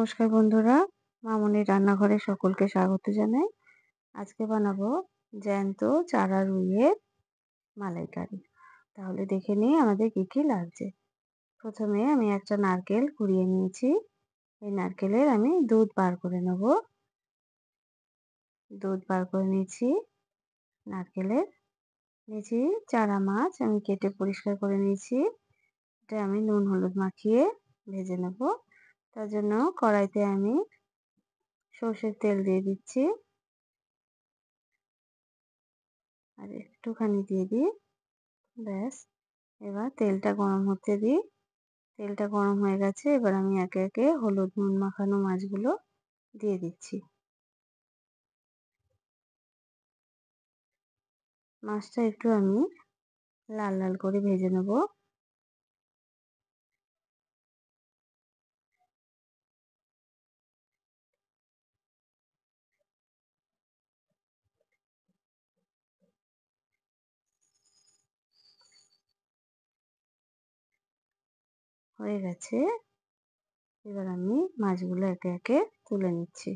নমস্কার বন্ধুরা, মামনির রান্নাঘরে সকলকে স্বাগত জানাই। আজকে বানাবো জ্যান্ত চারা রুইয়ের মালাইকারি। তাহলে দেখে নিই আমাদের কি কি লাগছে। প্রথমে আমি একটা নারকেল কুড়িয়ে নিয়েছি। এই নারকেলের আমি দুধ বার করে নেব। দুধ বার করে নিয়েছি নারকেলের। নিয়েছি চারা মাছ, আমি কেটে পরিষ্কার করে নিয়েছি। এটা আমি নুন হলুদ মাখিয়ে ভেজে নেব। তার জন্য কড়াইতে আমি সর্ষের তেল দিয়ে দিচ্ছি, আর একটুখানি দিয়ে দিই। ব্যাস, এবার তেলটা গরম হতে দিই। তেলটা গরম হয়ে গেছে, এবার আমি একে একে হলুদ নুন মাখানো মাছগুলো দিয়ে দিচ্ছি। মাছটা একটু আমি লাল লাল করে ভেজে নেব। হয়ে গেছে, এবার আমি মাছগুলো একে একে তুলে নিচ্ছি।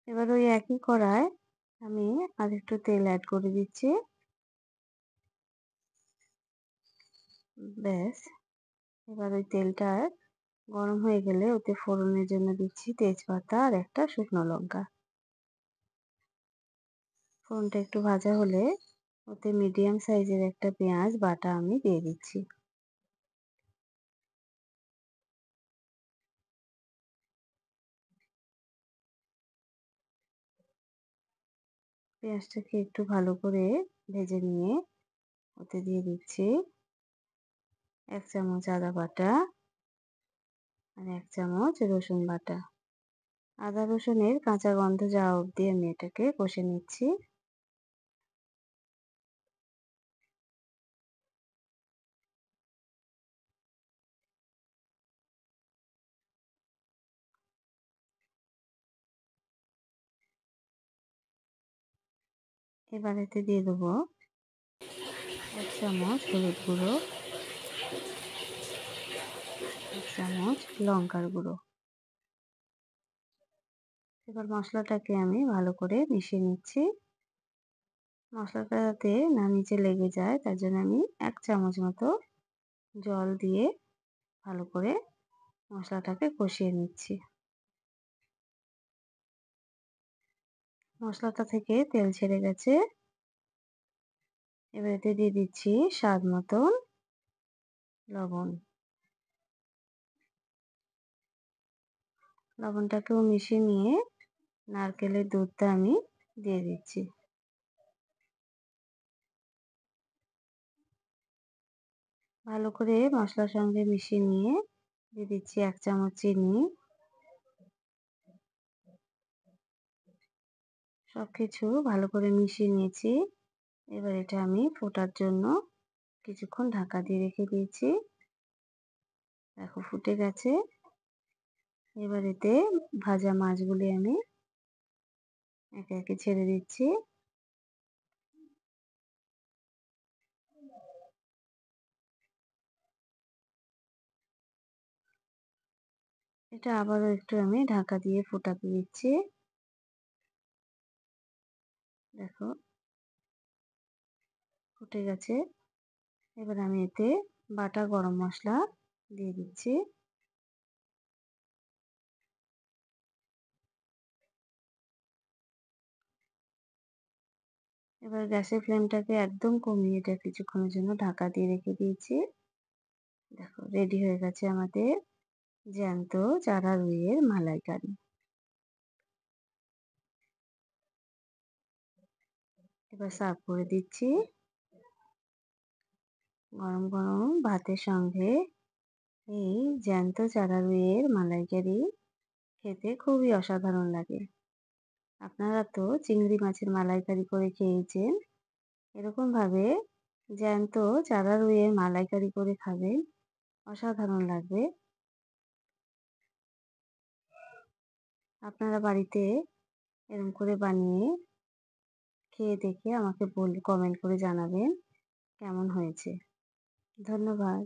এবার ওই একই কড়ায় আমি আর একটু তেল অ্যাড করে দিচ্ছি। ব্যাস, এবার ওই তেলটা গরম হয়ে গেলে ওতে ফোড়নের জন্য দিচ্ছি তেজপাতা আর একটা শুকনো লঙ্কা। ফোড়নটা একটু ভাজা হলে ওতে মিডিয়াম সাইজের একটা পেঁয়াজ বাটা আমি দিয়ে দিচ্ছি। পেঁয়াজটাকে একটু ভালো করে ভেজে নিয়ে ওতে দিয়ে দিচ্ছি 1 চামচ আদা বাটা আর 1 চামচ রসুন বাটা। আদা রসুনের কাঁচা গন্ধ যাওয়া অবধি আমি এটাকে কষে নিচ্ছি। এবার এতে দিয়ে দেবো 1 চামচ হলুদ গুঁড়ো, 1 চামচ লঙ্কার গুঁড়ো। এবার মশলাটাকে আমি ভালো করে মিশিয়ে নিচ্ছি। মশলাটা যাতে না নিচে লেগে যায় তার জন্য আমি 1 চামচ মতো জল দিয়ে ভালো করে মশলাটাকে কষিয়ে নিচ্ছি। মশলাটা থেকে তেল ছেড়ে গেছে, এবার এতে দিয়ে দিচ্ছি স্বাদ মতন লবণ। লবণটাকেও মিশিয়ে নিয়ে নারকেলের দুধটা আমি দিয়ে দিচ্ছি। ভালো করে মশলার সঙ্গে মিশিয়ে নিয়ে দিয়ে দিচ্ছি 1 চামচ চিনি। সবকিছু ভালো করে মিশিয়ে নিয়েছি। এবার এটা আমি ফোটার জন্য কিছুক্ষণ ঢাকা দিয়ে রেখে দিয়েছি। দেখো ফুটে গেছে। এবার এতে ভাজা মাছগুলি আমি একে একে ছেড়ে দিচ্ছি। এটা আবারও একটু আমি ঢাকা দিয়ে ফোটাতে দিচ্ছি। দেখো ফুটে গেছে। এবার আমি এতে বাটা গরম মশলা দিয়ে দিচ্ছি। এবার গ্যাসের ফ্লেমটাকে একদম কমিয়ে এটা কিছুক্ষণের জন্য ঢাকা দিয়ে রেখে দিয়েছি। দেখো রেডি হয়ে গেছে আমাদের জ্যান্ত চারা রুইয়ের মালাইকারি। এবার সার্ভ করে দিচ্ছি। গরম গরম ভাতের সঙ্গে এই জ্যান্ত চারা রুইয়ের মালাইকারি খেতে খুবই অসাধারণ লাগে। আপনারা তো চিংড়ি মাছের মালাইকারি করে খেয়েছেন, এরকমভাবে জ্যান্ত চারা রুইয়ের মালাইকারি করে খাবেন, অসাধারণ লাগবে। আপনারা বাড়িতে এরকম করে বানিয়ে খেয়ে দেখে আমাকে কমেন্ট করে জানাবেন। কেমন হয়েছে। ধন্যবাদ।